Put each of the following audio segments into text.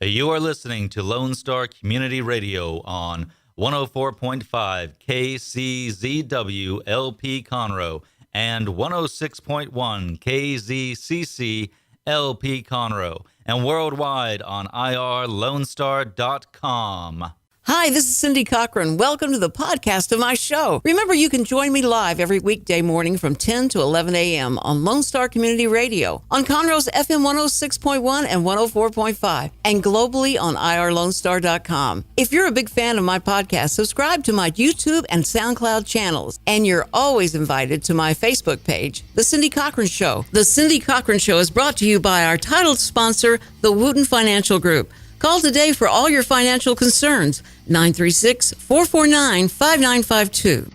You are listening to Lone Star Community Radio on 104.5 KCZW LP Conroe and 106.1 KZCC LP Conroe, and worldwide on irlonestar.com. Hi, this is Cindy Cochran. Welcome to the podcast of my show. Remember, you can join me live every weekday morning from 10 to 11 a.m. on Lone Star Community Radio, on Conroe's FM 106.1 and 104.5, and globally on irlonestar.com. If you're a big fan of my podcast, subscribe to my YouTube and SoundCloud channels, and you're always invited to my Facebook page, The Cindy Cochran Show. The Cindy Cochran Show is brought to you by our titled sponsor, the Wooten Financial Group. Call today for all your financial concerns, 936-449-5952.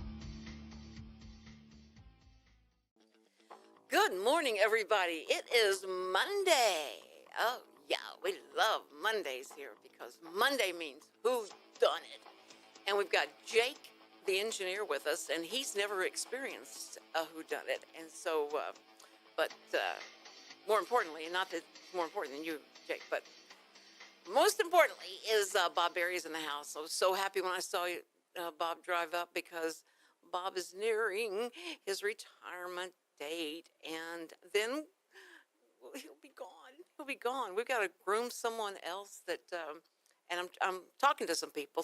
Good morning, everybody. It is Monday. Oh, yeah, we love Mondays here because Monday means who done it. And we've got Jake, the engineer, with us, and he's never experienced a whodunit. And so, more importantly, not that it's more important than you, Jake, but most importantly is Bob Berry's in the house. I was so happy when I saw you, Bob drive up, because Bob is nearing his retirement date, and then he'll be gone. He'll be gone. We've got to groom someone else that, and I'm talking to some people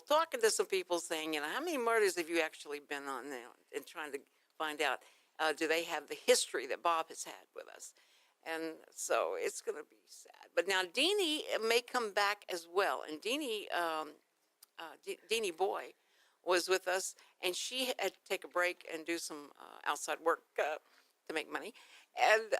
saying, how many murders have you actually been on now, and trying to find out, do they have the history that Bob has had with us? And so it's going to be sad. But now Deanie may come back as well. And Deanie Boy was with us, and she had to take a break and do some outside work to make money. And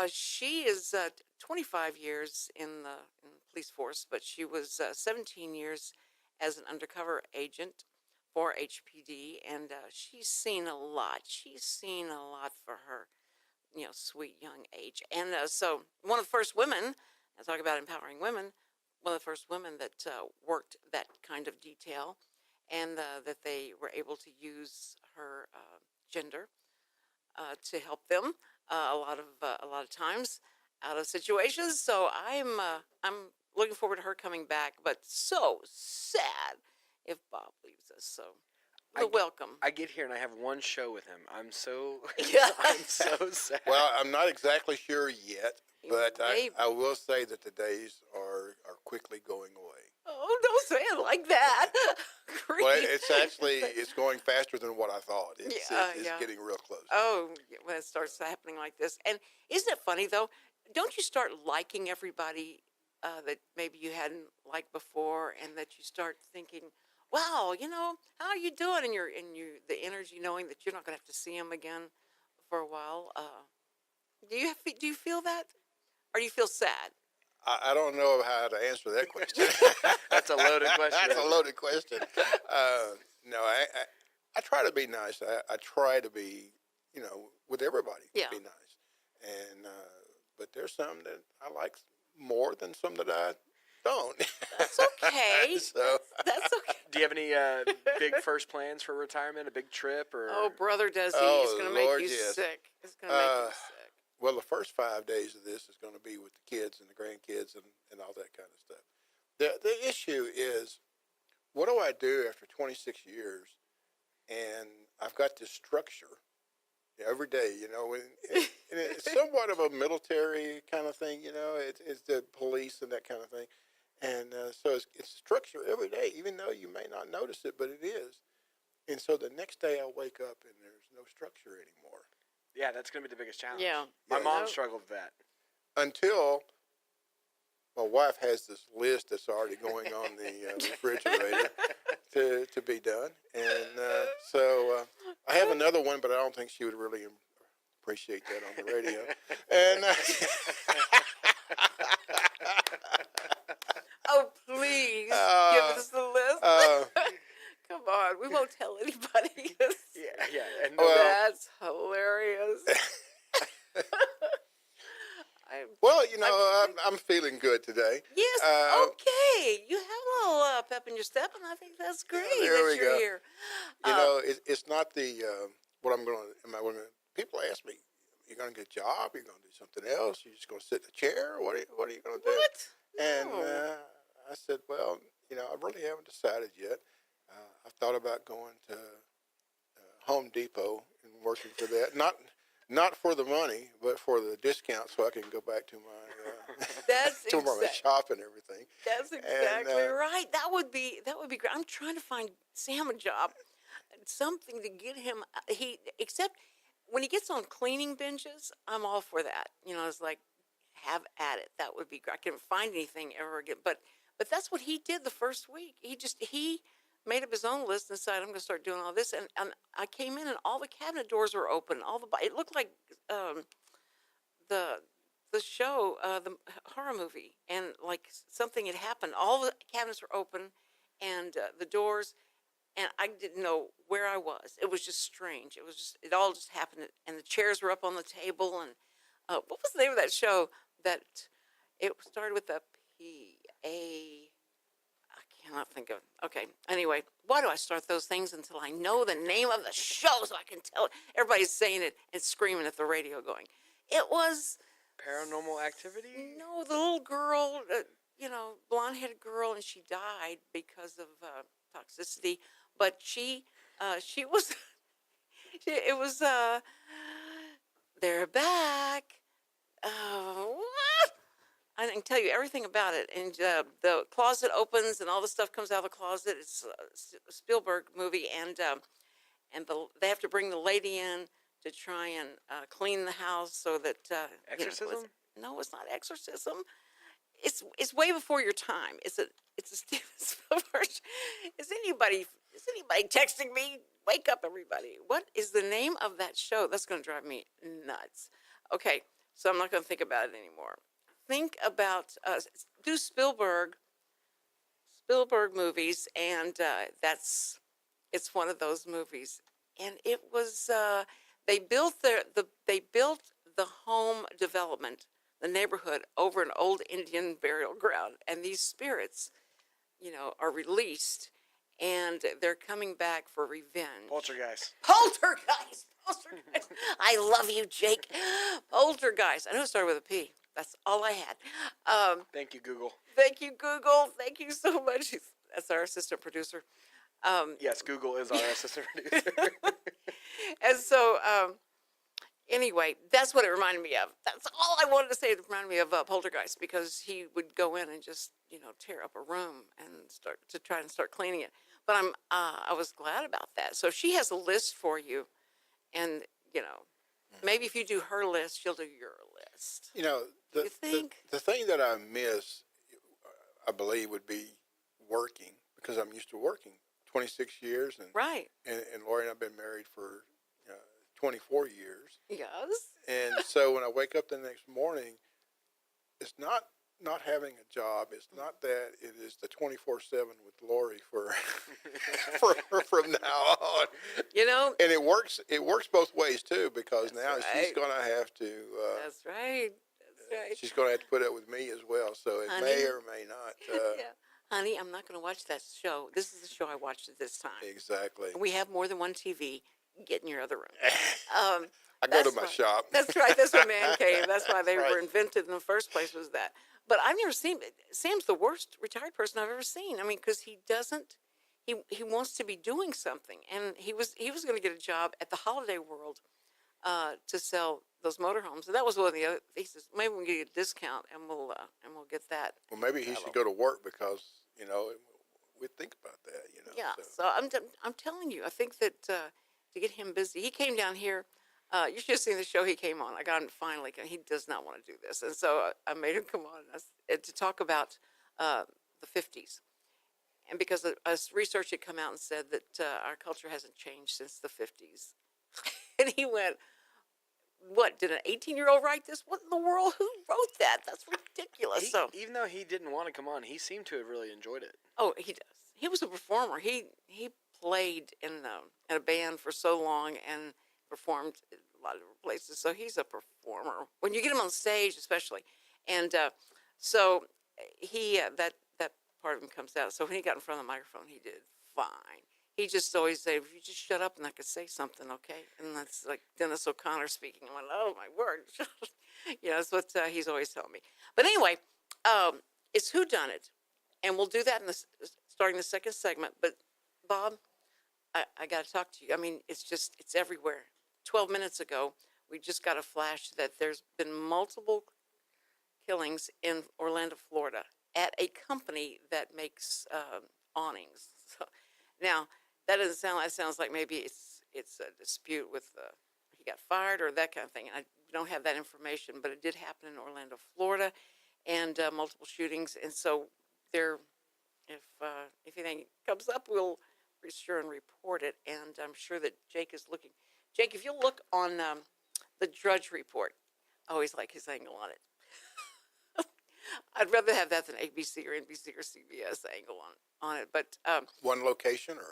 she is 25 years in the police force, but she was 17 years as an undercover agent for HPD, and she's seen a lot. She's seen a lot for her sweet young age. And so one of the first women, I talk about empowering women, one of the first women that worked that kind of detail, and that they were able to use her gender to help them a lot of times out of situations. So I'm looking forward to her coming back, but so sad if Bob leaves us. So welcome. I get here and I have one show with him. I'm so I'm so sad. Well, I'm not exactly sure yet, but I will say that the days are quickly going away. Oh, don't say it like that. Well, it's going faster than what I thought. It's getting real close. Oh, when it starts happening like this. And isn't it funny, though? Don't you start liking everybody that maybe you hadn't liked before, and that you start thinking, wow, how are you doing? And the energy, knowing that you're not going to have to see him again for a while. Do you feel that, or do you feel sad? I don't know how to answer that question. That's a loaded question. That's a loaded question. No, I try to be nice. I try to be, with everybody, be nice. And but there's some that I like more than some that I don't. That's okay. That's okay. Do you have any big first plans for retirement? A big trip, or? Oh, brother, does he? It's going to make you sick. It's going to make you sick. Well, the first 5 days of this is going to be with the kids and the grandkids and all that kind of stuff. The issue is, what do I do after 26 years, and I've got this structure every day, and it's somewhat of a military kind of thing, it's the police and that kind of thing. And so it's structure every day, even though you may not notice it, but it is. And so the next day I wake up and there's no structure anymore. Yeah, that's going to be the biggest challenge. Yeah. My mom struggled with that. Until my wife has this list that's already going on the refrigerator to be done. And so I have another one, but I don't think she would really appreciate that on the radio. And oh, please give us the list. Come on, we won't tell anybody. Yeah. And that's hilarious. I'm feeling good today. Yes, okay. You have a little pep in your step, and I think that's great that you're here. It's not the what I'm going to. People ask me, "You're going to get a job? You're going to do something else? You're just going to sit in a chair? What are you going to do?" What? And said, well, I really haven't decided yet. I've thought about going to Home Depot and working for that. Not for the money, but for the discount, so I can go back to my That's to my shop and everything. That's exactly right. That would be great. I'm trying to find Sam a job, something to get him. Except when he gets on cleaning binges, I'm all for that. It's like have at it. That would be great. I couldn't find anything ever again, but that's what he did the first week. He made up his own list and decided I'm going to start doing all this. And I came in and all the cabinet doors were open. It looked like the show, the horror movie, and like something had happened. All the cabinets were open, and the doors, and I didn't know where I was. It was just strange. It all just happened, and the chairs were up on the table. And what was the name of that show? That it started with a P A. I cannot think of. Okay. Anyway, why do I start those things until I know the name of the show so I can tell? Everybody's saying it and screaming at the radio, going, "It was." Paranormal Activity? No, the little girl, blonde-headed girl, and she died because of toxicity. But she was, it was, they're back. What? I can tell you everything about it. And the closet opens, and all the stuff comes out of the closet. It's a Spielberg movie, and they have to bring the lady in to try and clean the house so that Exorcism? No, it's not exorcism. It's way before your time. It's a Steven Spielberg. Is anybody texting me? Wake up, everybody! What is the name of that show? That's going to drive me nuts. Okay, so I'm not going to think about it anymore. Think about do Spielberg movies, and it's one of those movies, and it was. They built the home development, the neighborhood, over an old Indian burial ground, and these spirits, are released, and they're coming back for revenge. Poltergeist. Poltergeist. I love you, Jake. Poltergeist. I know it started with a P. That's all I had. Thank you, Google. Thank you, Google. Thank you so much. That's our assistant producer. Yes, Google is our assistant producer. And so, anyway, that's what it reminded me of. That's all I wanted to say. It reminded me of Poltergeist, because he would go in and just, tear up a room and try and start cleaning it. But I was glad about that. So she has a list for you, and maybe if you do her list, she'll do your list. You think the thing that I miss, I believe, would be working, because I'm used to working 26 years, and right. And Lori and I've been married for 24 years. Yes. And so when I wake up the next morning, it's not having a job. It's not that. It is the 24/7 with Lori for from now on. And it works. It works both ways too, because That's now right. she's going to have to. That's right. That's right. She's going to have to put up with me as well. So it may or may not. Yeah. Honey, I'm not going to watch that show. This is the show I watched at this time. Exactly. And we have more than one TV. Get in your other room. I go to my shop. That's right. That's what man cave. That's why they Right. were invented in the first place, was that. But I've never seen Sam's the worst retired person I've ever seen. I mean, because he doesn't. He wants to be doing something, and he was going to get a job at the Holiday World to sell those motorhomes. And that was one of the other. He says maybe we can get a discount, and we'll get that. Well, maybe he should go to work, because we think about that. Yeah. So I'm telling you, I think that to get him busy, he came down here. You should have seen the show he came on. I got him finally. He does not want to do this, and so I made him come on to talk about the 50s, and because a research had come out and said that our culture hasn't changed since the 50s, and he went, "What, did an 18-year-old write this? What in the world? Who wrote that? That's ridiculous." Even though he didn't want to come on, he seemed to have really enjoyed it. Oh, he does. He was a performer. He played in a band for so long and performed in a lot of places. So he's a performer. When you get him on stage, especially, and so he that part of him comes out. So when he got in front of the microphone, he did fine. He just always said, "If you just shut up and I could say something, okay?" And that's like Dennis O'Connor speaking. I went, "Oh my word!" That's what he's always telling me. But anyway, it's whodunit. and we'll do that in starting the second segment. But Bob, I got to talk to you. I mean, it's everywhere. 12 minutes ago, we just got a flash that there's been multiple killings in Orlando, Florida, at a company that makes awnings. So, now, that doesn't sound. That sounds like maybe it's a dispute with he got fired or that kind of thing. I don't have that information, but it did happen in Orlando, Florida, and multiple shootings. And so there, if anything comes up, we'll be sure and report it. And I'm sure that Jake is looking. Jake, if you'll look on the Drudge Report, I always like his angle on it. I'd rather have that than ABC or NBC or CBS angle on it. But one location or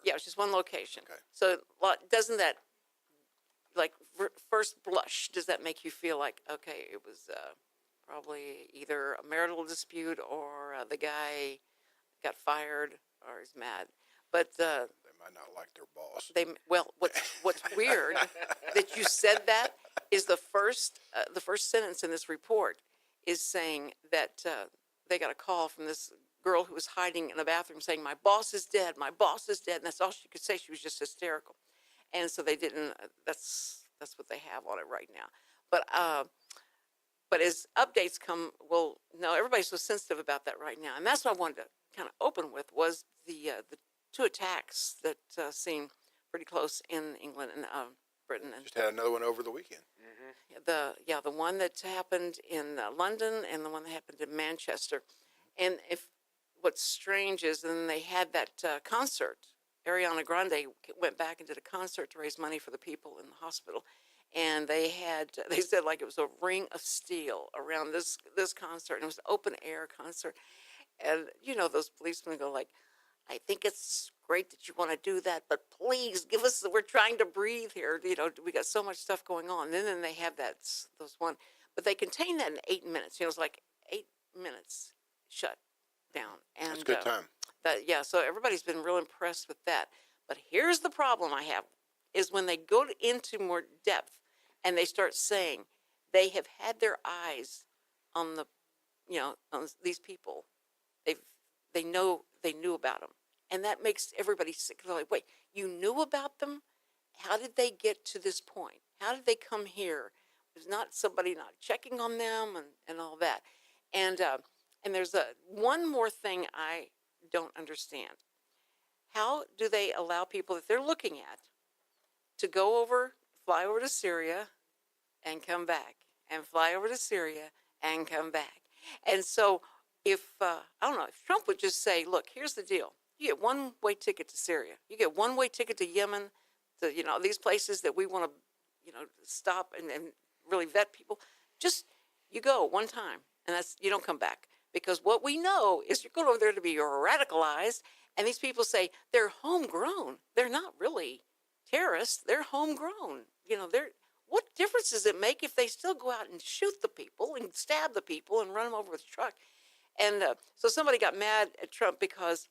yeah, it's just one location. Okay. So doesn't that, like, first blush, does that make you feel like, okay, it was probably either a marital dispute or the guy got fired or he's mad? But they might not like their boss. What's weird that you said that is the first sentence in this report is saying that they got a call from this girl who was hiding in a bathroom saying, "My boss is dead, my boss is dead," and that's all she could say. She was just hysterical, and so they didn't. That's what they have on it right now. But as updates come, well, no, everybody's so sensitive about that right now, and that's what I wanted to kind of open with was the two attacks that seem pretty close in England and Britain. And just had another one over the weekend. The one that happened in London and the one that happened in Manchester. And what's strange is then they had that concert. Ariana Grande went back and did a concert to raise money for the people in the hospital. And they said like it was a ring of steel around this concert. And it was an open air concert. And, those policemen go like, "I think it's great that you want to do that, but please give us, we're trying to breathe here. We got so much stuff going on." And then they have those one, but they contain that in 8 minutes. It's like 8 minutes shut down. And that's a good time. So everybody's been real impressed with that. But here's the problem I have is when they go into more depth and they start saying they have had their eyes on on these people. They knew about them. And that makes everybody sick. They're like, wait, you knew about them? How did they get to this point? How did they come here? There's not somebody not checking on them and all that. And there's one more thing I don't understand. How do they allow people that they're looking at to fly over to Syria and come back, and fly over to Syria and come back? And so if Trump would just say, look, here's the deal. You get one-way ticket to Syria. You get one-way ticket to Yemen, to, these places that we want to, stop and really vet people. Just, you go one time, and you don't come back. Because what we know is you're going over there to be radicalized, and these people say they're homegrown. They're not really terrorists. They're homegrown. What difference does it make if they still go out and shoot the people and stab the people and run them over with a truck? And so somebody got mad at Trump because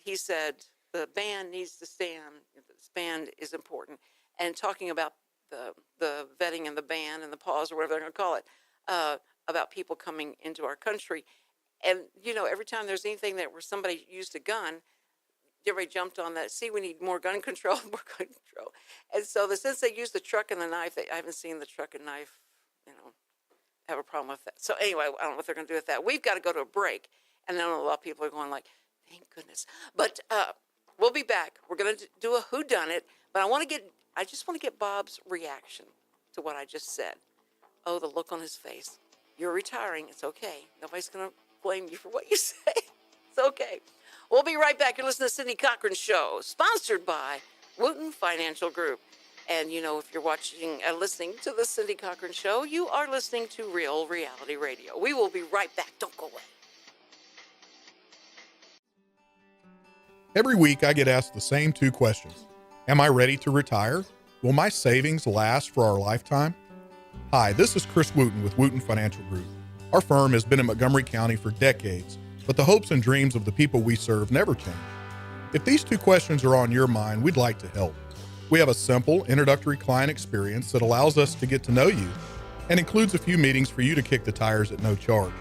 he said the ban needs to stand. This ban is important, and talking about the vetting and the ban and the pause or whatever they're going to call it about people coming into our country. And every time there's anything where somebody used a gun, everybody jumped on that. See, we need more gun control, more gun control. And so since they used the truck and the knife, I haven't seen the truck and knife, have a problem with that. So anyway, I don't know what they're going to do with that. We've got to go to a break. And then a lot of people are going like, thank goodness. But we'll be back. We're going to do a whodunit. But I just want to get Bob's reaction to what I just said. Oh, the look on his face. You're retiring. It's okay. Nobody's going to blame you for what you say. It's okay. We'll be right back. You're listening to Cindy Cochran Show, sponsored by Wooten Financial Group. And, if you're listening to the Cindy Cochran Show, you are listening to Real Reality Radio. We will be right back. Don't go away. Every week I get asked the same two questions. Am I ready to retire? Will my savings last for our lifetime? Hi, this is Chris Wooten with Wooten Financial Group. Our firm has been in Montgomery County for decades, but the hopes and dreams of the people we serve never change. If these two questions are on your mind, we'd like to help. We have a simple, introductory client experience that allows us to get to know you and includes a few meetings for you to kick the tires at no charge.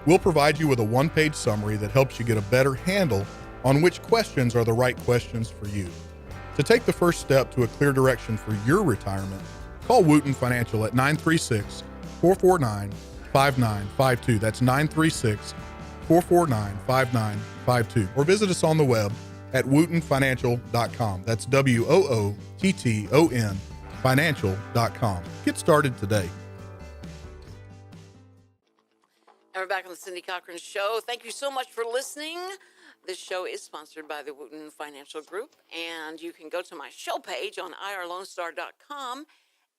We'll provide you with a one-page summary that helps you get a better handle on which questions are the right questions for you. To take the first step to a clear direction for your retirement, call Wooten Financial at 936-449-5952. That's 936-449-5952. Or visit us on the web at wootenfinancial.com. That's WOOTTON financial.com. Get started today. And we're back on the Cindy Cochran Show. Thank you so much for listening. This show is sponsored by the Wooten Financial Group, and you can go to my show page on irlonestar.com,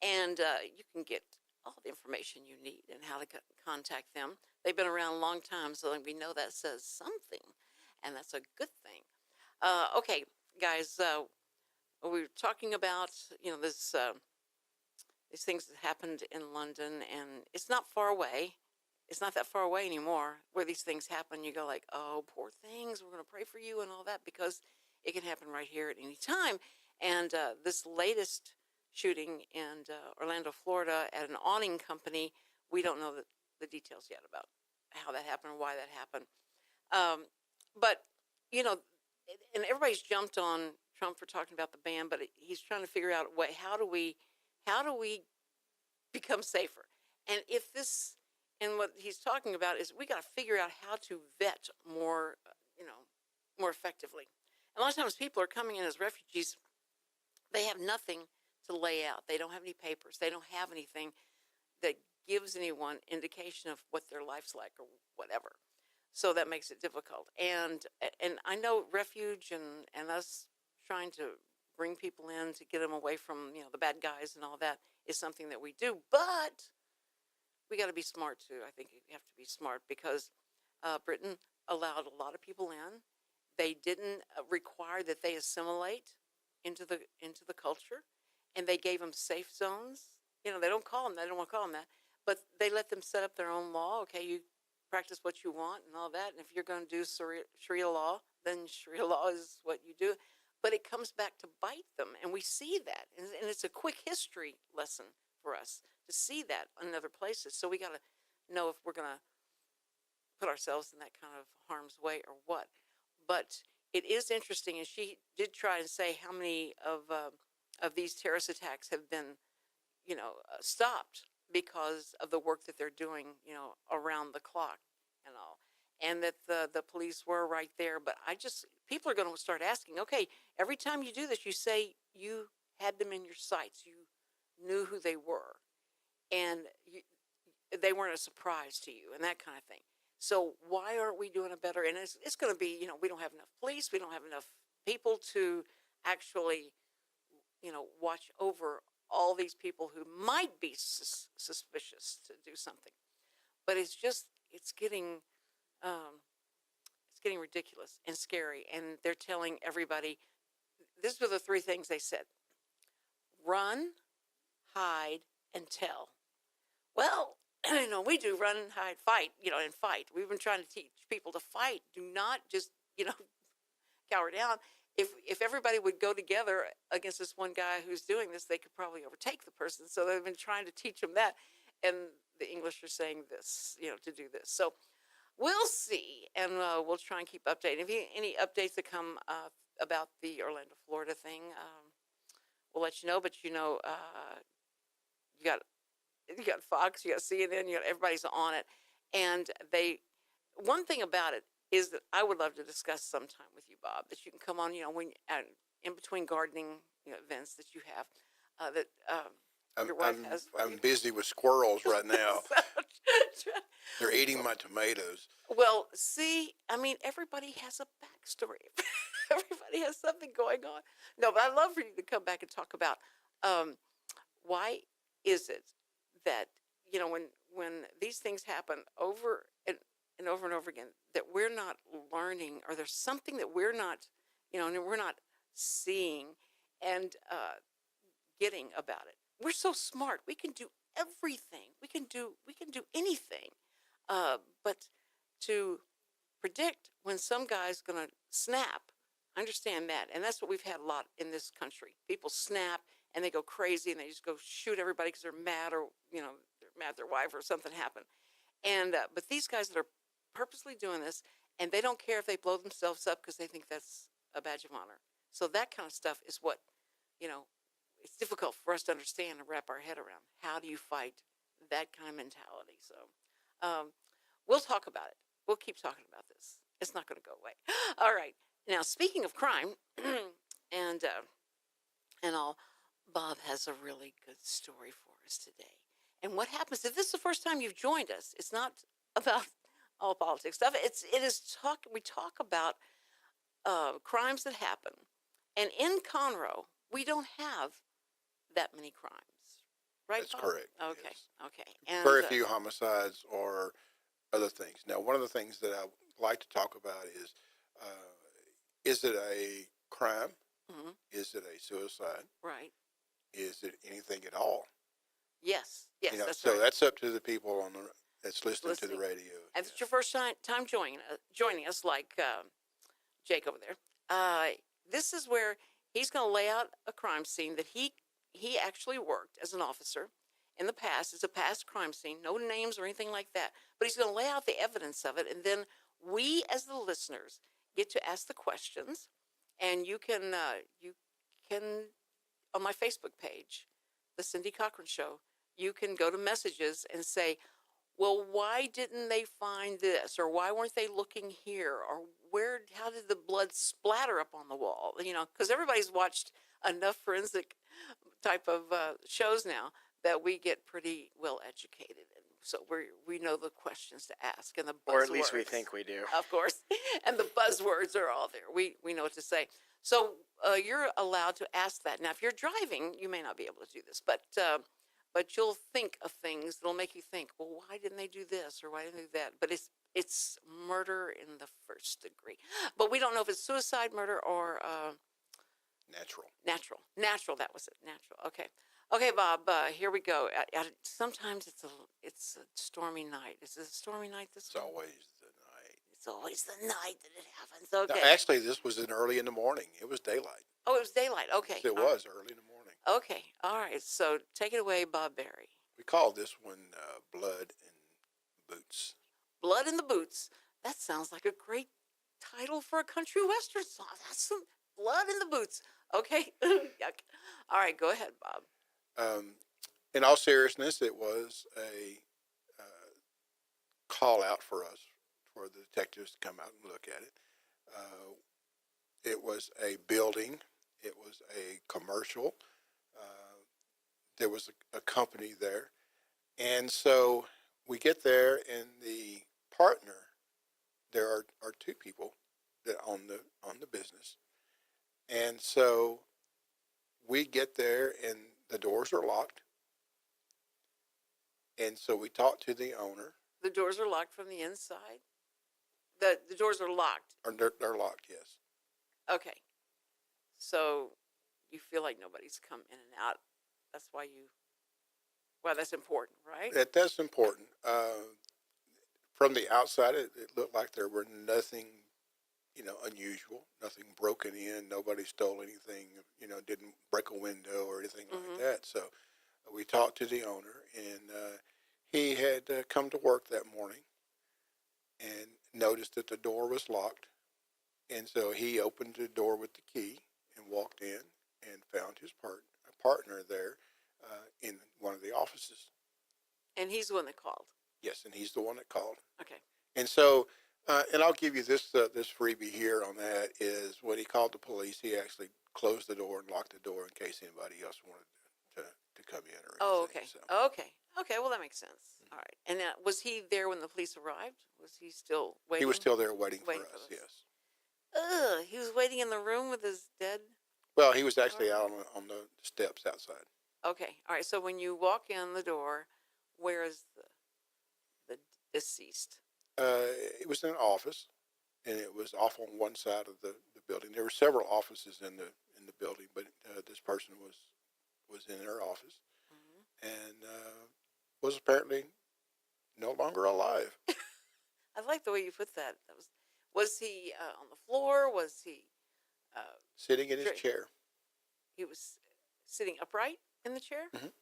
and you can get all the information you need and how to contact them. They've been around a long time, so we know that says something, and that's a good thing. Okay, guys, we were talking about, this these things that happened in London, and it's not far away. It's not that far away anymore where these things happen. You go like, oh, poor things. We're going to pray for you and all that, because it can happen right here at any time. And this latest shooting in Orlando, Florida at an awning company, we don't know the details yet about how that happened or why that happened. But, and everybody's jumped on Trump for talking about the ban, but he's trying to figure out a way, how do we become safer? And if this, and what he's talking about is we got to figure out how to vet more, more effectively. And a lot of times people are coming in as refugees. They have nothing to lay out. They don't have any papers. They don't have anything that gives anyone indication of what their life's like or whatever. So that makes it difficult. And I know refuge and us trying to bring people in to get them away from, the bad guys and all that is something that we do. But we got to be smart too. I think you have to be smart, because Britain allowed a lot of people in. They didn't require that they assimilate into the culture, and they gave them safe zones. They don't want to call them that, but they let them set up their own law. Okay, you practice what you want and all that. And if you're going to do Sharia law, then Sharia law is what you do. But it comes back to bite them, and we see that, and it's a quick history lesson for us to see that in other places. So we got to know if we're going to put ourselves in that kind of harm's way or what. But it is interesting, and she did try and say how many of these terrorist attacks have been, stopped because of the work that they're doing, around the clock and all, and that the police were right there. But people are going to start asking, okay, every time you do this, you say you had them in your sights, you knew who they were, and they weren't a surprise to you, and that kind of thing. So why aren't we doing a better? And it's going to be, we don't have enough police, we don't have enough people to actually, watch over all these people who might be suspicious to do something. But it's getting ridiculous and scary. And they're telling everybody, these were the three things they said: run, hide, and tell. Well, we do run, hide, fight, and fight. We've been trying to teach people to fight. Do not just, cower down. If everybody would go together against this one guy who's doing this, they could probably overtake the person. So they've been trying to teach them that. And the English are saying this, to do this. So we'll see, and we'll try and keep updating. If any updates that come about the Orlando, Florida thing, we'll let you know. But you got Fox, you got CNN, everybody's on it. And one thing about it is that I would love to discuss sometime with you, Bob, that you can come on, when in between gardening events that you have, that your wife has. I'm busy with squirrels right now. They're eating my tomatoes. Well, see, everybody has a backstory. Everybody has something going on. No, but I'd love for you to come back and talk about why is it that, when these things happen over and over and over again, that we're not learning, or there's something that we're not, and we're not seeing and getting about it. We're so smart. We can do everything. We can do anything. But to predict when some guy's going to snap, I understand that. And that's what we've had a lot in this country. People snap and they go crazy and they just go shoot everybody because they're mad, or, they're mad at their wife or something happened. And but these guys that are purposely doing this, and they don't care if they blow themselves up because they think that's a badge of honor. So that kind of stuff is what, it's difficult for us to understand and wrap our head around. How do you fight that kind of mentality? So we'll talk about it. We'll keep talking about this. It's not going to go away. All right. Now, speaking of crime, and all, Bob has a really good story for us today. And what happens if this is the first time you've joined us? It's not about all politics stuff. We talk about crimes that happen. And in Conroe, we don't have that many crimes, right? That's Bob? correct. Okay, yes. okay. And, Very few homicides or other things. Now, one of the things that I like to talk about is it a crime? Mhm. Is it a suicide? Right. Is it anything at all? Yes, that's so right. that's up to the people that's listening to the Listening. radio. If it's your first time joining us, like Jake over there, this is where he's going to lay out a crime scene that he actually worked as an officer in the past. It's a past crime scene, no names or anything like that. But he's going to lay out the evidence of it, and then we, as the listeners, get to ask the questions. And you can on my Facebook page, the Cindy Cochran Show, you can go to messages and say, well, why didn't they find this? Or why weren't they looking here? Or how did the blood splatter up on the wall? Because everybody's watched enough forensic type of shows now that we get pretty well educated. And so we know the questions to ask and the buzzwords. Or at least we think we do. Of course. And the buzzwords are all there. We know what to say. So you're allowed to ask that. Now, if you're driving, you may not be able to do this, but you'll think of things that'll make you think, well, why didn't they do this or why didn't they do that? But it's murder in the first degree. But we don't know if it's suicide, murder, or Natural. Natural. That was it. Natural. Okay, Bob. Here we go. Sometimes it's a stormy night. Is it a stormy night this It's one? always the night. It's always the night that it happens. Now, Okay. actually, this was early in the morning. It was daylight. Oh, it was daylight. Okay. It All right. was early in the morning. Okay. All right. So take it away, Bob Berry. We called this one Blood and Boots. Blood in the Boots. That sounds like a great title for a country western song. That's some Blood in the Boots. Okay. Yuck. All right. Go ahead, Bob. In all seriousness, it was a call out for us, for the detectives to come out and look at it. It was a building. It was a commercial. There was a company there. And so we get there, and the partner, there are two people that own the business. And so we get there, and the doors are locked. And so we talk to the owner. The doors are locked from the inside. The doors are locked. Or they're locked, yes. Okay. So you feel like nobody's come in and out. That's why that's important, right? That's important. From the outside, it looked like there were nothing, unusual, nothing broken in. Nobody stole anything, didn't break a window or anything like that. So we talked to the owner, and he had come to work that morning and noticed that the door was locked. And so he opened the door with the key and walked in and found his partner there in one of the offices. And he's the one that called. Yes, and he's the one that called. Okay. And so, and I'll give you this freebie here on that, is when he called the police, he actually closed the door and locked the door in case anybody else wanted to come in or anything. Oh, okay. So, Okay, well, that makes sense. All right. And was he there when the police arrived? Was he still waiting? he was still there waiting for Waiting for us, us. yes. Ugh, he was waiting in the room with his dead. Well, he was actually out on the steps outside. Okay. All right. So when you walk in the door, where is the deceased? It was in an office, and it was off on one side of the building. There were several offices in the building, but this person was in their office, and was apparently no longer alive. I like the way you put that. Was he on the floor? Was he Sitting in his Straight. chair. he was sitting upright in the chair? Mhm.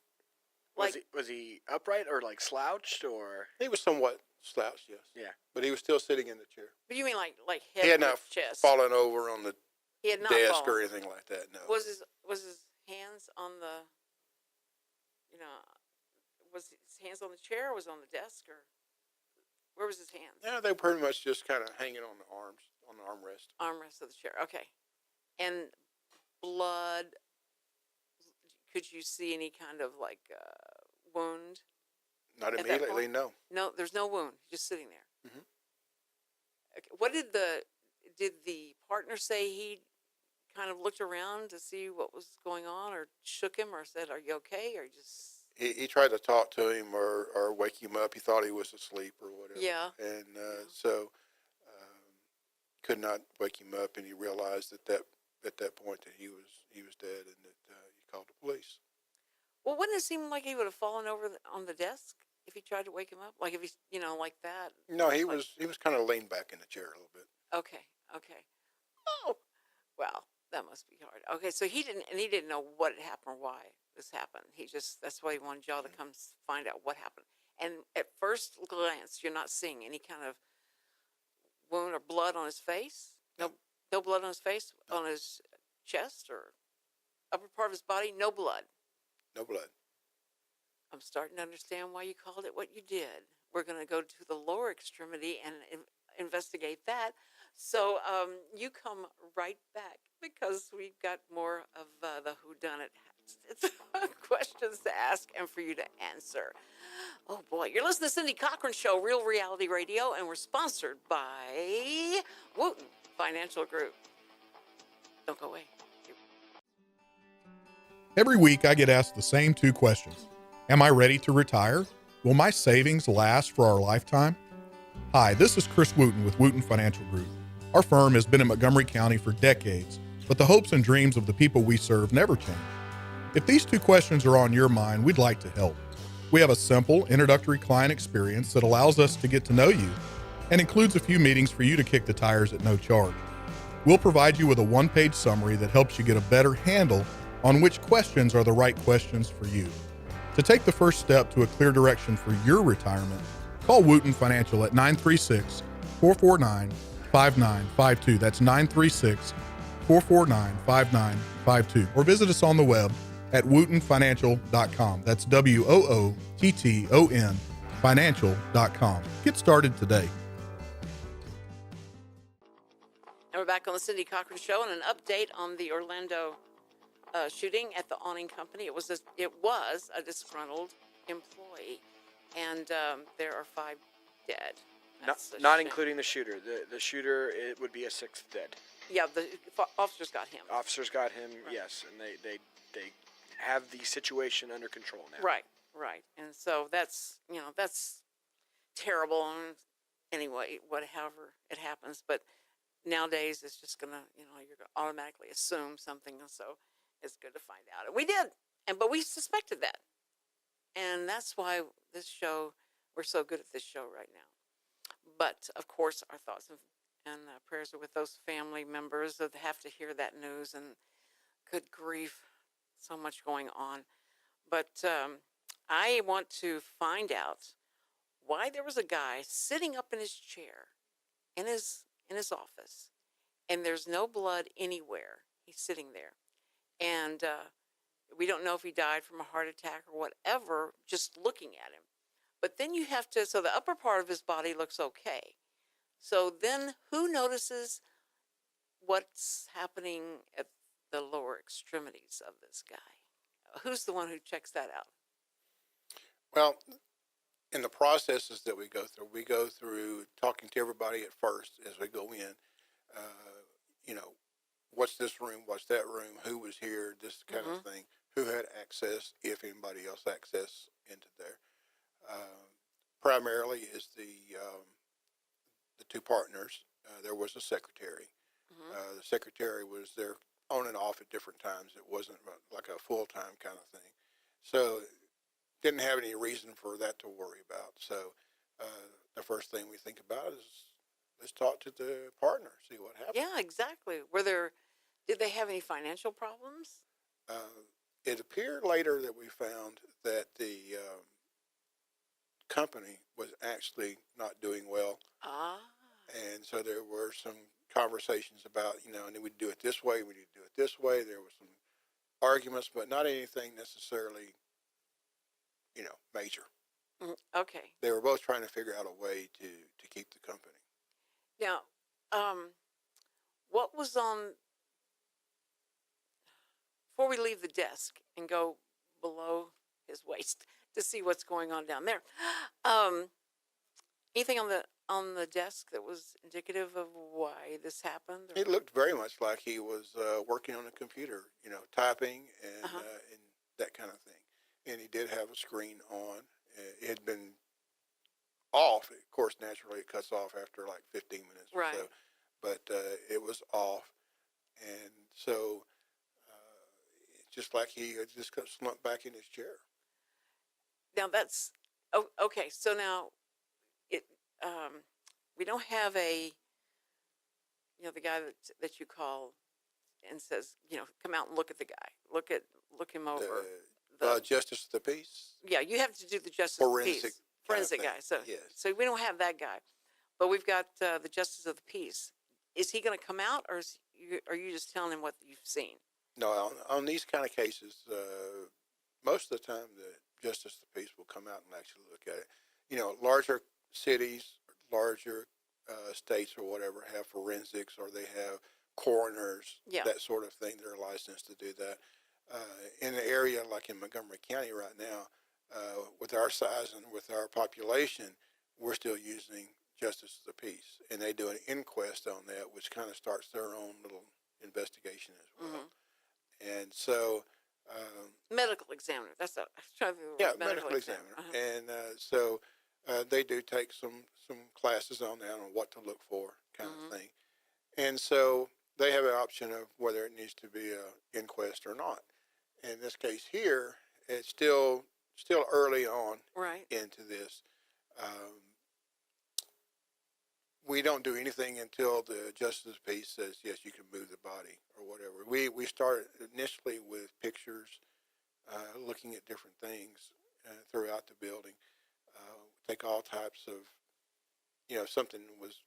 Like Was he upright or like slouched or? He was somewhat Slouched, yes. Yeah. But he was still sitting in the chair. But you mean like head He had with not chest? fallen over on the He had not desk fallen. or anything like that. No. Was his hands on the, you know, was his hands on the chair or was it on the desk or where was his hands? Yeah, they were pretty much just kind of hanging on the arms, on the armrest. Armrest of the chair. Okay. And blood, could you see any kind of like wound? Not At that immediately, point? no. No, there's no wound. He's just sitting there. Mhm. Okay. What did the partner say? He kind of looked around to see what was going on, or shook him, or said, "Are you okay?" Or just He tried to talk to him or wake him up. He thought he was asleep or whatever. Yeah. And so could not wake him up, and he realized at that point that he was dead, and that he called the police. well, wouldn't it seem like he would have fallen over on the desk if he tried to wake him up? Like if he's like that. No, he Like- was kind of leaned back in the chair a little bit. Okay. Oh, well, that must be hard. Okay, so he didn't know what had happened or why this happened. That's why he wanted y'all to come find out what happened. And at first glance, you're not seeing any kind of wound or blood on his face. No blood on his face, on his chest or upper part of his body. No blood. No blood. I'm starting to understand why you called it what you did. We're going to go to the lower extremity and investigate that. So you come right back because we've got more of the whodunit questions to ask and for you to answer. Oh boy, you're listening to Cindy Cochran Show, Real Reality Radio, and we're sponsored by Wooten Financial Group. Don't go away. Every week I get asked the same two questions. Am I ready to retire? Will my savings last for our lifetime? Hi, this is Chris Wooten with Wooten Financial Group. Our firm has been in Montgomery County for decades, but the hopes and dreams of the people we serve never change. If these two questions are on your mind, we'd like to help. We have a simple, introductory client experience that allows us to get to know you and includes a few meetings for you to kick the tires at no charge. We'll provide you with a one-page summary that helps you get a better handle on which questions are the right questions for you. To take the first step to a clear direction for your retirement, call Wooten Financial at 936-449-5952. That's 936-449-5952. Or visit us on the web at wootenfinancial.com. That's WOOTTON financial.com. Get started today. And we're back on the Cindy Cochran Show and an update on the Orlando shooting at the awning company. It was a disgruntled employee, and there are 5 dead. That's a Not shame. including the shooter. The shooter, it would be a 6th dead. Yeah, the officers got him. Officers got him, Right. yes, and they have the situation under control now. Right. And so that's terrible. And anyway, however it happens, but nowadays it's just gonna, you're gonna automatically assume something, and so it's good to find out. And we did, but we suspected that, and that's why we're so good at this show right now. But of course, our thoughts and prayers are with those family members that have to hear that news, and good grief, so much going on. But I want to find out why there was a guy sitting up in his chair in his office, and there's no blood anywhere. He's sitting there, and we don't know if he died from a heart attack or whatever, just looking at him. But then so the upper part of his body looks okay. So then who notices what's happening at the lower extremities of this guy? Who's the one who checks that out? Well, in the processes that we go through talking to everybody at first as we go in, what's this room, what's that room, who was here, this kind of thing, who had access, if anybody else access into there. Primarily is the 2 partners. There was a secretary. The secretary was there on and off at different times. It wasn't like a full-time kind of thing. So didn't have any reason for that to worry about. So the first thing we think about is let's talk to the partner, see what happens. Yeah, exactly. Did they have any financial problems? It appeared later that we found that the company was actually not doing well. Ah. And so there were some conversations about, and we do it this way, we need to do it this way. There were some arguments, but not anything necessarily, major. Okay. They were both trying to figure out a way to keep the company. Now, what was on, before we leave the desk and go below his waist to see what's going on down there, anything on the desk that was indicative of why this happened? It looked very much like he was working on a computer, typing and and that kind of thing. And he did have a screen on. It had been off. Of course, naturally, it cuts off after like 15 minutes or Right. so. But it was off. And so just like he had just got slumped back in his chair. Now that's, okay. So now we don't have the guy that you call and says, come out and look at the guy, look him over. Justice of the peace. Yeah, you have to do the justice of the peace. Forensic thing, guy. So, yes. so we don't have that guy, but we've got the justice of the peace. Is he going to come out, or are you just telling him what you've seen? No, on these kind of cases, most of the time the justice of the peace will come out and actually look at it. Larger cities, larger states or whatever have forensics, or they have coroners, that sort of thing. They're licensed to do that. In an area like in Montgomery County right now, with our size and with our population, we're still using justice of the peace, and they do an inquest on that, which kind of starts their own little investigation as well. Mm-hmm. And so, medical examiner. That's what I was trying to think of. Yeah, medical examiner. And so they do take some classes on that, on what to look for, kind of thing. And so they have an option of whether it needs to be an inquest or not. In this case here, it's still early on into this. We don't do anything until the justice of the peace says, yes, you can move the body or whatever. We started initially with pictures, looking at different things throughout the building. Take all types of, something was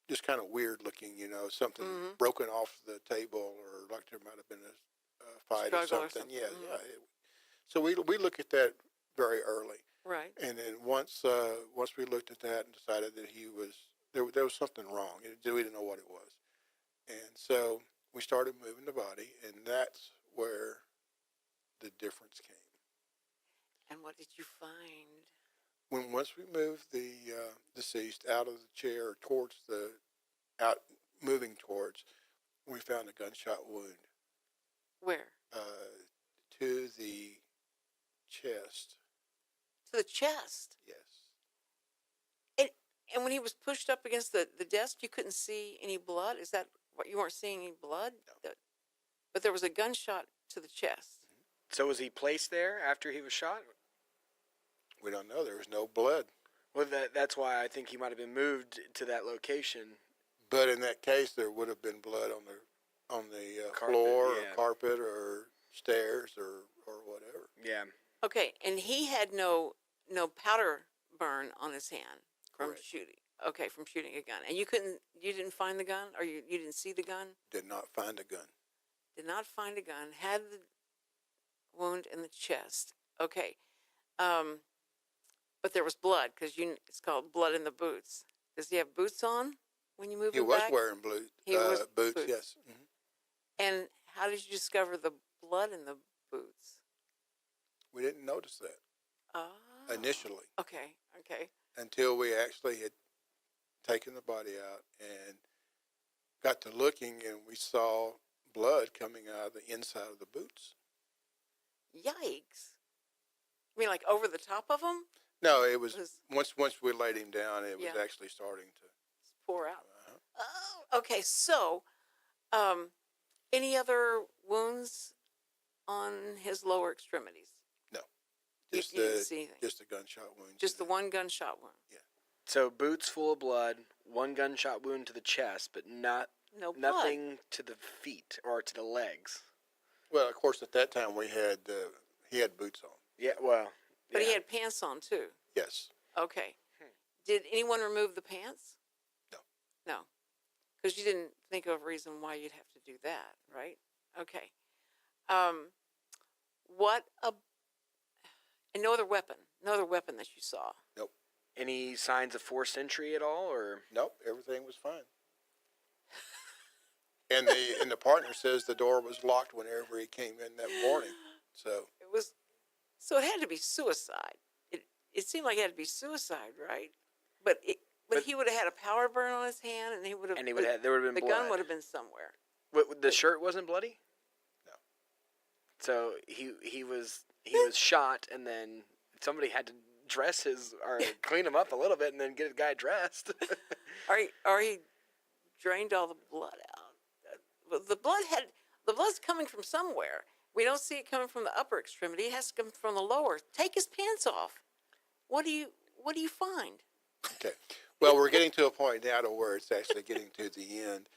just kind of weird looking, something broken off the table, or like there might have been a fight or something. Yeah. So we look at that very early. Right. And then once we looked at that and decided that there was something wrong. We didn't know what it was. And so we started moving the body, and that's where the difference came. And what did you find? Once we moved the deceased out of the chair moving towards, we found a gunshot wound. Where? To the chest. To the chest? Yes. And when he was pushed up against the desk, you couldn't see any blood? Is that what, you weren't seeing any blood? No. But there was a gunshot to the chest. So was he placed there after he was shot? We don't know. There was no blood. Well, that's why I think he might have been moved to that location. But in that case, there would have been blood on the Carpet, floor yeah. or carpet or stairs or whatever. Yeah. Okay, and he had no powder burn on his hand from Correct. shooting. Okay, from shooting a gun. And you didn't find the gun, or you didn't see the gun? Did not find a gun. Did not find a gun. Had the wound in the chest. Okay. But there was blood, because it's called blood in the boots. Does he have boots on when you move He him was back? wearing boots. Boots. Yes. Mm-hmm. And how did you discover the blood in the boots? We didn't notice that Oh. initially Okay. until we actually had taken the body out and got to looking, and we saw blood coming out of the inside of the boots. Yikes. You mean like over the top of them? No, it was once we laid him down, it was Yeah. actually starting to Pour out. Oh, okay. So, any other wounds on his lower extremities? No, You just didn't see anything? just a gunshot wound. Just the one gunshot wound? So boots full of blood, one gunshot wound to the chest, but No blood. nothing to the feet or to the legs. Well, of course, at that time he had boots on. Yeah, well. But yeah. he had pants on too. Yes. Okay. Did anyone remove the pants? No. No. Because you didn't think of a reason why you'd have to do that, right? Okay. And no other weapon that you saw. Nope. Any signs of forced entry at all, or? Nope, everything was fine. And the partner says the door was locked whenever he came in that morning. So So it had to be suicide. It seemed like it had to be suicide, right? But he would have had a powder burn on his hand, and there would have been the blood. Gun would have been somewhere. The shirt wasn't bloody? No. So he was shot, and then somebody had to dress or clean him up a little bit, and then get a guy dressed. Or he drained all the blood out. The blood's coming from somewhere. We don't see it coming from the upper extremity. It has to come from the lower. Take his pants off. What do you find? Okay. Well, we're getting to a point now to where it's actually getting to the end.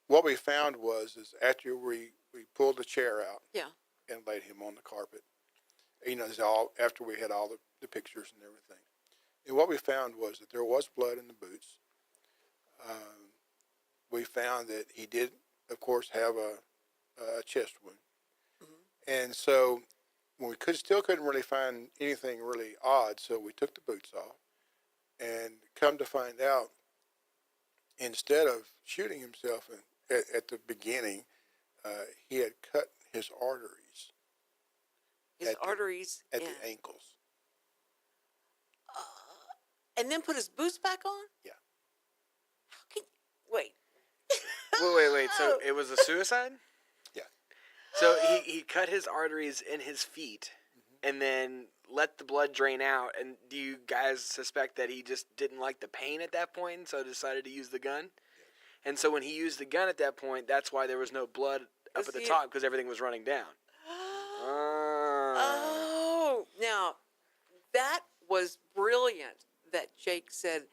What we found is after we pulled the chair out, Yeah. and laid him on the carpet, it's all after we had all the pictures and everything. And what we found was that there was blood in the boots. We found that he did, of course, have a chest wound. Mm-hmm. And so we still couldn't really find anything really odd, so we took the boots off. And come to find out, instead of shooting himself at the beginning, he had cut his arteries. At the ankles. And then put his boots back on? Yeah. Wait. Wait. So it was a suicide? Yeah. So he cut his arteries in his feet, mm-hmm. and then let the blood drain out. And do you guys suspect that he just didn't like the pain at that point, and so decided to use the gun? Yes. And so when he used the gun at that point, that's why there was no blood up at the top, because everything was running down. Oh, now that was brilliant that Jake said.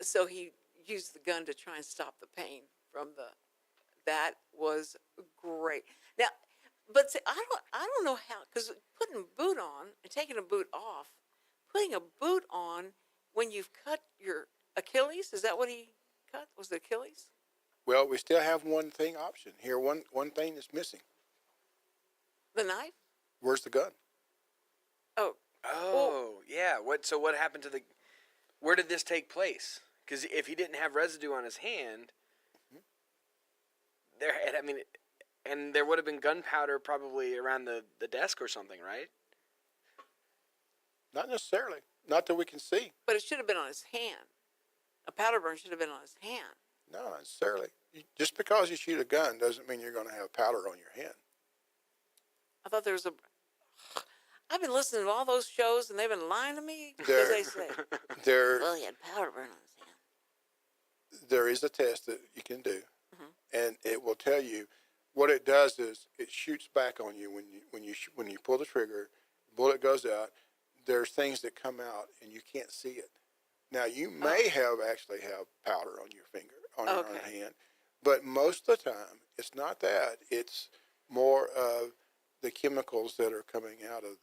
So he used the gun to try and stop the pain from that was great. Now, but see, I don't know how, because putting a boot on and taking a boot off, putting a boot on when you've cut your Achilles, is that what he cut? Was it Achilles? Well, we still have one thing option here. One thing that's missing. The knife? Where's the gun? Yeah. What happened to where did this take place? Because if he didn't have residue on his hand, mm-hmm. And there would have been gunpowder probably around the desk or something, right? Not necessarily. Not that we can see. But it should have been on his hand. A powder burn should have been on his hand. No, not necessarily. Just because you shoot a gun doesn't mean you're going to have powder on your hand. I thought there was I've been listening to all those shows, and they've been lying to me, because they say, well, he had powder burn on his hand. There is a test that you can do, mm-hmm. and it will tell you. What it does is it shoots back on you when you pull the trigger, bullet goes out. There's things that come out, and you can't see it. Now, you may have powder on your finger, on your hand, but most of the time, it's not that. It's more of the chemicals that are coming out of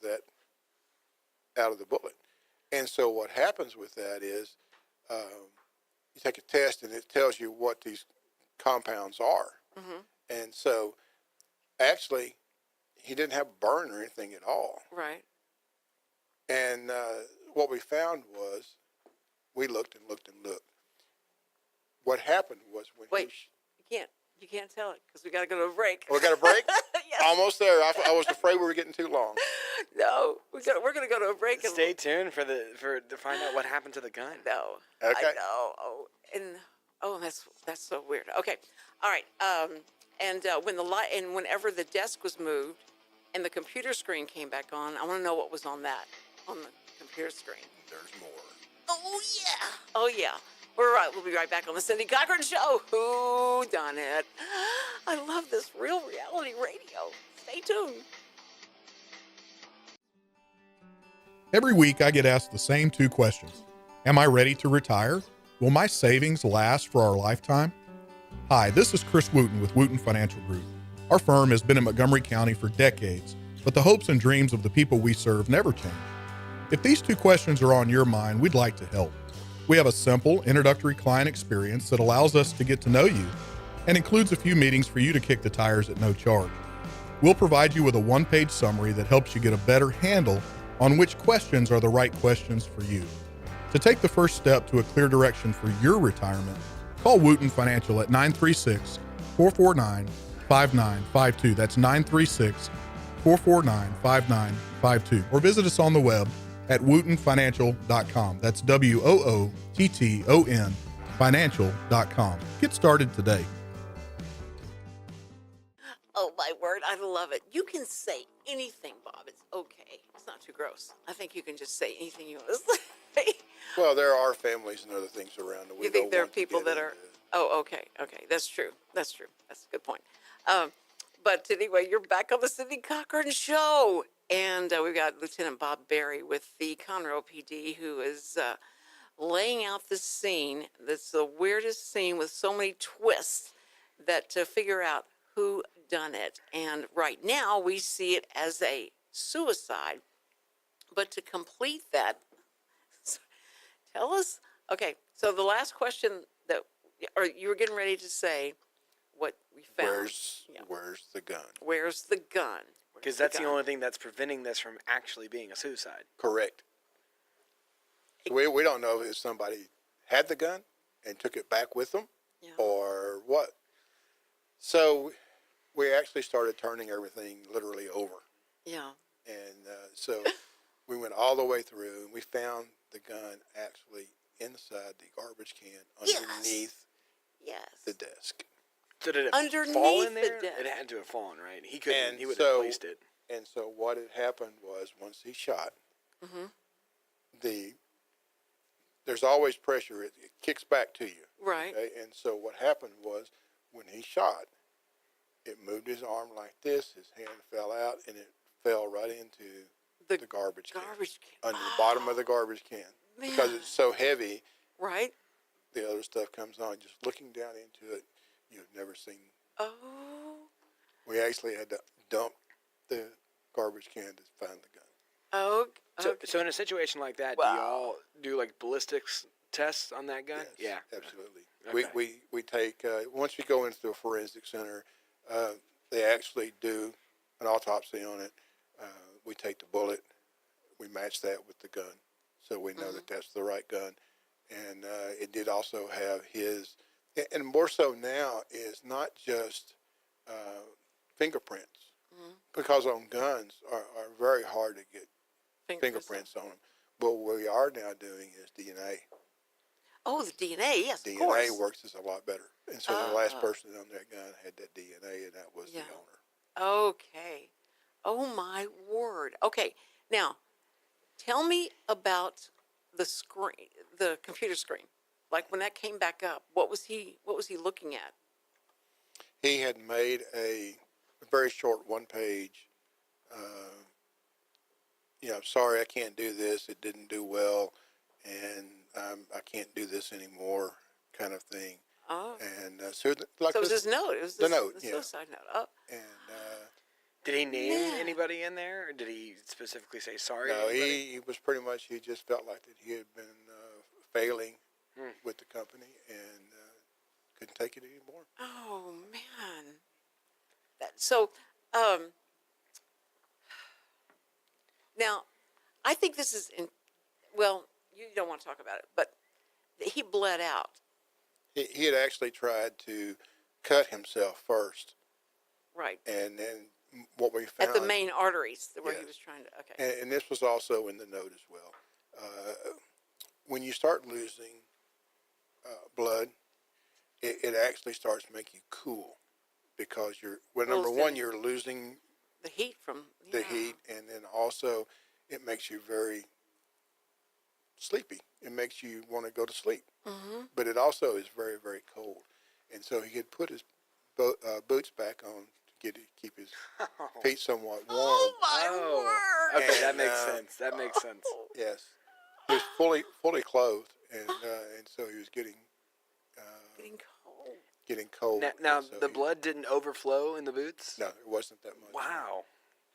the bullet. And so what happens with that is you take a test, and it tells you what these compounds are. Mm-hmm. And so, actually, he didn't have a burn or anything at all. Right. And what we found was, we looked and looked and looked. What happened was when you can't tell it, because we got to go to a break. We got a break? Yes. Almost there. I was afraid we were getting too long. No, we're going to go to a break. Stay tuned to find out what happened to the gun. No. Okay. I know. That's so weird. Okay. All right. Whenever the desk was moved and the computer screen came back on, I want to know what was on the computer screen. There's more. Oh yeah. We'll be right back on the Cindy Cochran Show. Who done it? I love this real reality radio. Stay tuned. Every week I get asked the same two questions. Am I ready to retire? Will my savings last for our lifetime? Hi, this is Chris Wooten with Wooten Financial Group. Our firm has been in Montgomery County for decades, but the hopes and dreams of the people we serve never change. If these two questions are on your mind, we'd like to help. We have a simple introductory client experience that allows us to get to know you and includes a few meetings for you to kick the tires at no charge. We'll provide you with a one-page summary that helps you get a better handle on which questions are the right questions for you. To take the first step to a clear direction for your retirement, call Wooten Financial at 936-449-5952. That's 936-449-5952. Or visit us on the web at wootenfinancial.com. That's WOOTTON financial.com. Get started today. Oh, my word. I love it. You can say anything, Bob. It's okay. It's not too gross. I think you can just say anything you want to say. Well, there are families and other things around that we You think don't there are want to people get that are... into. Oh, okay. Okay. That's true. That's true. That's a good point. But anyway, you're back on the Cindy Cochran Show. And we've got Lieutenant Bob Berry with the Conroe PD, who is laying out the scene. That's the weirdest scene with so many twists that to figure out who done it. And right now we see it as a suicide. But to complete that, tell us, okay, so the last question that, or you were getting ready to say what we found. Where's the gun? Where's the gun? Because that's the only thing that's preventing this from actually being a suicide. Correct. So we don't know if somebody had the gun and took it back with them or what. So we actually started turning everything literally over. Yeah. And so we went all the way through and we found the gun actually inside the garbage can underneath the desk. So did it Underneath fall in the there? desk. It had to have fallen, right? He couldn't. And He would so- have placed it. And so what had happened was once he shot, there's always pressure. It kicks back to you. Right. Okay? And so what happened was when he shot, it moved his arm like this, his hand fell out, and it fell right into the garbage can. Garbage can. Under the bottom of the garbage can. Because it's so heavy, Right. the other stuff comes on. Just looking down into it, you've never seen. Oh. We actually had to dump the garbage can to find the gun. Oh. So in a situation like that, do y'all do like ballistics tests on that gun? Yes, absolutely. Okay. We take, once we go into a forensic center, they actually do an autopsy on it. We take the bullet, we match that with the gun, so we know that that's the right gun. And it did also have his, and more so now, is not just fingerprints, because on guns are very hard to get fingerprints on them. But what we are now doing is DNA. Oh, the DNA, yes, of DNA course. works is a lot better. And so the last person on that gun had that DNA, and that was the owner. Okay. Oh, my word. Okay. Now, tell me about the screen, the computer screen. Like when that came back up, what was he looking at? He had made a very short one-page, I'm sorry, I can't do this. It didn't do well, and I can't do this anymore, kind of thing. Oh. And So it was his note. It was the note, the suicide note. Oh. And Did he name anybody in there, or did he specifically say sorry? no, to anybody? he was pretty much, he just felt like that he had been failing with the company and couldn't take it anymore. Oh, man. So, now, I think this is, well, you don't want to talk about it, but he bled out. He had actually tried to cut himself first. Right. And then what we found. At the main arteries where he Yes. was trying to, okay. And this was also in the note as well. When you start losing blood, it actually starts to make you cool because number one, you're losing The heat from the heat, and then also it makes you very sleepy. It makes you want to go to sleep. But it also is very, very cold. And so he had put his boots back on to keep his feet somewhat warm. Oh, my word. Okay, that And, makes sense. That makes sense. Yes, he was fully clothed, and so he was getting cold. Now and so the blood didn't overflow in the boots? No, it wasn't that much. Wow.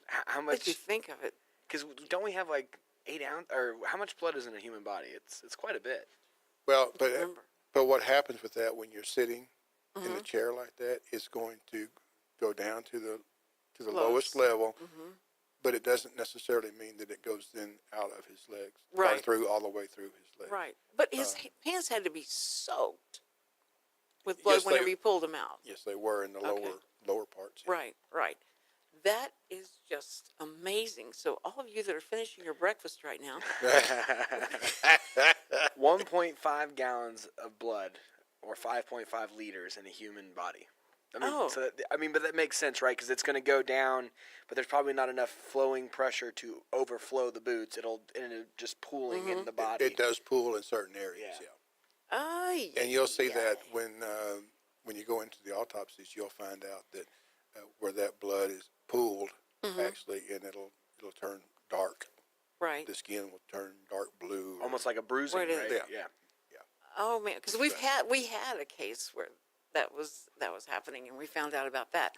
How What did you much? think of it? Because don't we have like 8 ounce, or how much blood is in a human body? It's quite a bit. Well, Remember. but what happens with that when you're sitting in Mm-hmm. the chair like that is going to go down to the Close. lowest level, Mm-hmm. but it doesn't necessarily mean that it goes then out of his legs, Right. or through all the way through his legs. Right. But his pants had to be soaked with blood Yes, whenever they- you pulled them out. Yes, they were in the Okay. lower parts. yeah. Right, right. That is just amazing. So all of you that are finishing your breakfast right now, 1.5 gallons of blood, or 5.5 liters in a human body. I mean, Oh. but that makes sense, right? Because it's going to go down, but there's probably not enough flowing pressure to overflow the boots. It'll just pooling in the body. It does pool in certain areas, yeah. And you'll see that when you go into the autopsies, you'll find out that where that blood is pooled, actually, and it'll turn dark. right. The skin will turn dark blue. Almost like a bruising, Where it is. right? Yeah. Yeah. Oh man, because we had a case where that was happening, and we found out about that.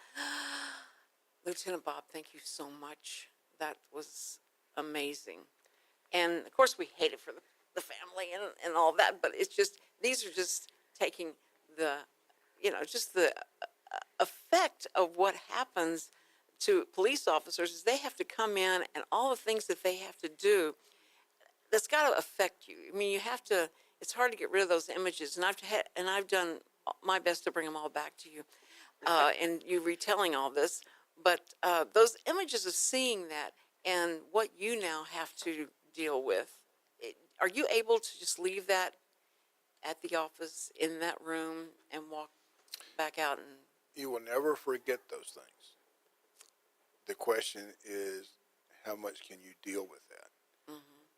Lieutenant Bob, thank you so much. That was amazing, and of course we hate it for the family and all that. But it's just these are just taking the, just the effect of what happens to police officers is they have to come in and all the things that they have to do. That's got to affect you. I mean, you have to. It's hard to get rid of those images, and I've done my best to bring them all back to you, and you retelling all this. But those images of seeing that and what you now have to deal with, are you able to just leave that at the office in that room and walk back out? And You will never forget those things. The question is, how much can you deal with that?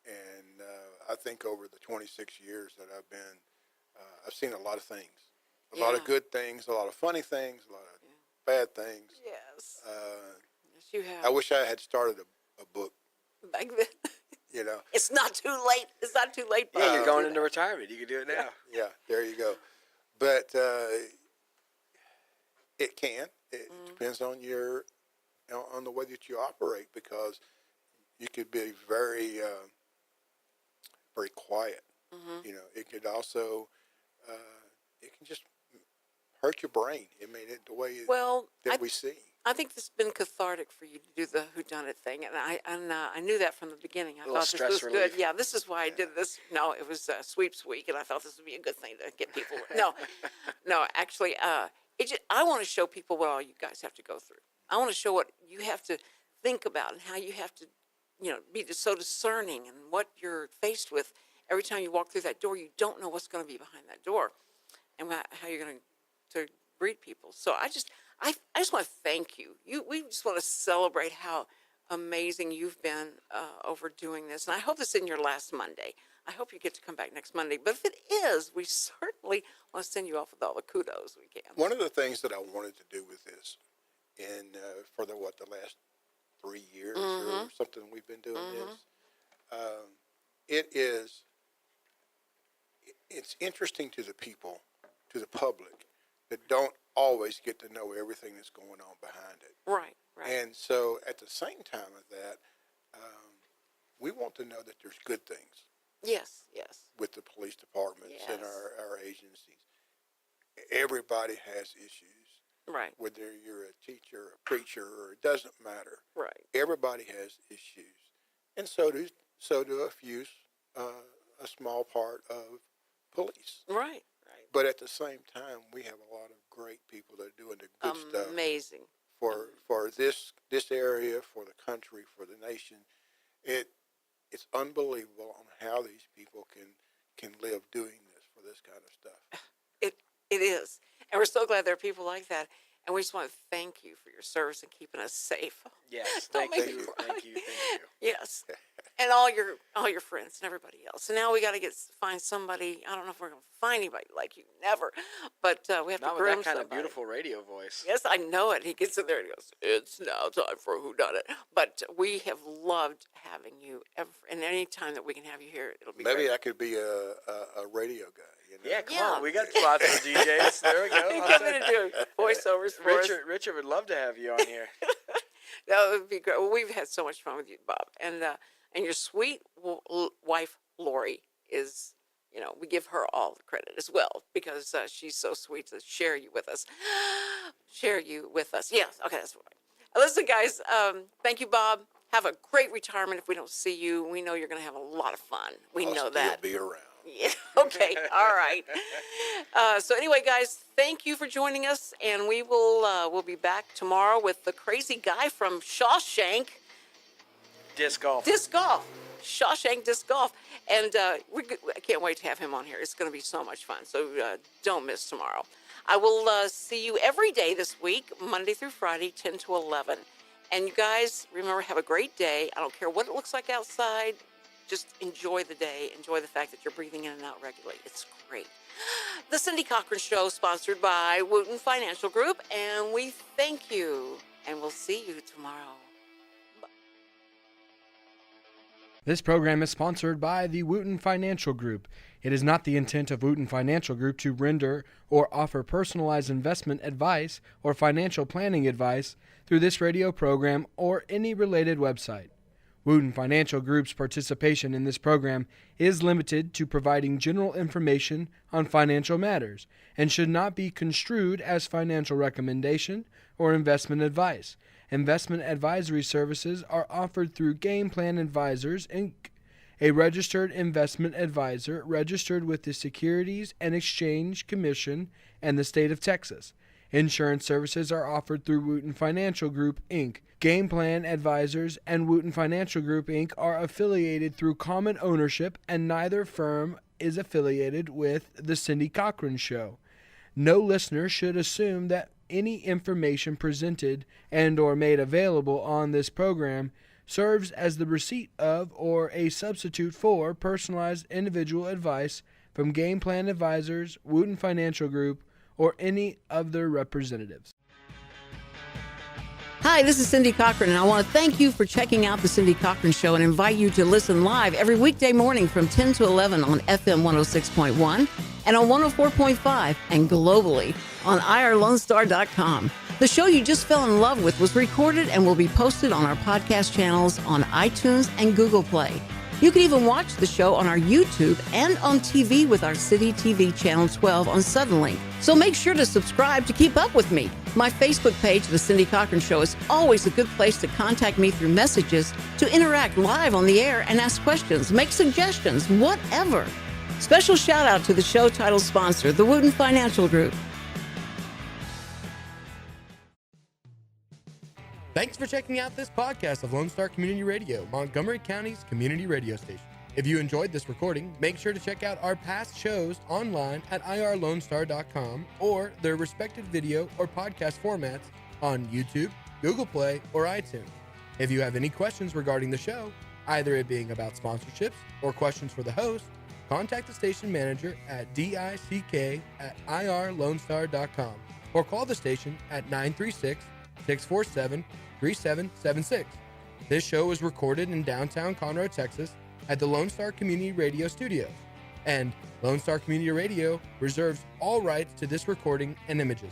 And I think over the 26 years that I've been, I've seen a lot of things. A lot of good things, a lot of funny things, a lot of bad things. yes, yes, you I have. wish I had started a book, Back then, it's not too late. It's not too late. Yeah, you're to going do into that. retirement. You can do it now. Yeah, there you go. But it can. It depends on on the way that you operate, because you could be very very quiet. It could also it can just hurt your brain. I mean, the way Well, that we see. I think this has been cathartic for you to do the whodunit thing, and I knew that from the beginning. I little thought this stress was relief. good. Yeah, this is why I did this. No, it was sweeps week, and I thought this would be a good thing to get people. No, actually, I want to show people what all you guys have to go through. I want to show what you have to think about and how you have to, be so discerning and what you're faced with every time you walk through that door. You don't know what's going to be behind that door, and how you're going to greet people. So I just want to thank you. We just want to celebrate how amazing you've been over doing this. And I hope this isn't your last Monday. I hope you get to come back next Monday. But if it is, we certainly want to send you off with all the kudos we can. One of the things that I wanted to do with this, and for the last 3 years or something we've been doing this, it's interesting to the people, to the public, that don't always get to know everything that's going on behind it. Right. And so at the same time of that, we want to know that there's good things Yes. with the police departments and Yes. our agencies. Everybody has issues, Right. whether you're a teacher, a preacher, or it doesn't matter. Right. Everybody has issues, and so do a few, a small part of police. Right. But at the same time, we have a lot of great people that are doing the good stuff Amazing. for this area, for the country, for the nation. It's unbelievable on how these people can live doing this for this kind of stuff. It is. And we're so glad there are people like that. And we just want to thank you for your service and keeping us safe. Yes, Don't thank make you, me cry. thank you. Yes. And all your friends and everybody else. So now we got to find somebody. I don't know if we're going to find anybody like you. Never. But we have Not to with groom that kind somebody. of beautiful radio voice. Yes, I know it. He gets in there and he goes, "It's now time for a whodunit." But we have loved having you. And any time that we can have you here, it'll be Maybe great. I could be a radio guy. Yeah, come Yeah. on. We got spots for DJs. There we go. Come in and do voiceovers for us. Richard would love to have you on here. That would be great. Well, we've had so much fun with you, Bob. And And your sweet wife, Lori, is, we give her all the credit as well because she's so sweet to share you with us. Share you with us. Yes. Okay, that's right. Listen, guys, thank you, Bob. Have a great retirement. If we don't see you, we know you're going to have a lot of fun. We know that. I'll still be around. Yeah. Okay. All right. So anyway, guys, thank you for joining us, and we'll be back tomorrow with the crazy guy from Shawshank Disc golf. Shawshank Disc Golf, and I can't wait to have him on here. It's going to be so much fun. So don't miss tomorrow. I will see you every day this week, Monday through Friday, 10 to 11. And you guys, remember, have a great day. I don't care what it looks like outside. Just enjoy the day. Enjoy the fact that you're breathing in and out regularly. It's great. The Cindy Cochran Show, sponsored by Wooten Financial Group. And we thank you. And we'll see you tomorrow. This program is sponsored by the Wooten Financial Group. It is not the intent of Wooten Financial Group to render or offer personalized investment advice or financial planning advice through this radio program or any related website. Wooten Financial Group's participation in this program is limited to providing general information on financial matters and should not be construed as financial recommendation or investment advice. Investment advisory services are offered through Game Plan Advisors, Inc., a registered investment advisor registered with the Securities and Exchange Commission and the state of Texas. Insurance services are offered through Wooten Financial Group, Inc. Game Plan Advisors and Wooten Financial Group, Inc. are affiliated through common ownership, and neither firm is affiliated with The Cindy Cochran Show. No listener should assume that any information presented and or made available on this program serves as the receipt of or a substitute for personalized individual advice from Game Plan Advisors, Wooten Financial Group, or any of their representatives. Hi, this is Cindy Cochran, and I want to thank you for checking out The Cindy Cochran Show and invite you to listen live every weekday morning from 10 to 11 on FM 106.1 and on 104.5 and globally on irlonestar.com. The show you just fell in love with was recorded and will be posted on our podcast channels on iTunes and Google Play. You can even watch the show on our YouTube and on TV with our City TV Channel 12 on Suddenlink. So make sure to subscribe to keep up with me. My Facebook page, The Cindy Cochran Show, is always a good place to contact me through messages, to interact live on the air and ask questions, make suggestions, whatever. Special shout out to the show title sponsor, the Wooten Financial Group. Thanks for checking out this podcast of Lone Star Community Radio, Montgomery County's community radio station. If you enjoyed this recording, make sure to check out our past shows online at irlonestar.com or their respective video or podcast formats on YouTube, Google Play, or iTunes. If you have any questions regarding the show, either it being about sponsorships or questions for the host, contact the station manager at dick@irlonestar.com or call the station at 936-647-3776. This show was recorded in downtown Conroe, Texas at the Lone Star Community Radio Studios, and Lone Star Community Radio reserves all rights to this recording and images.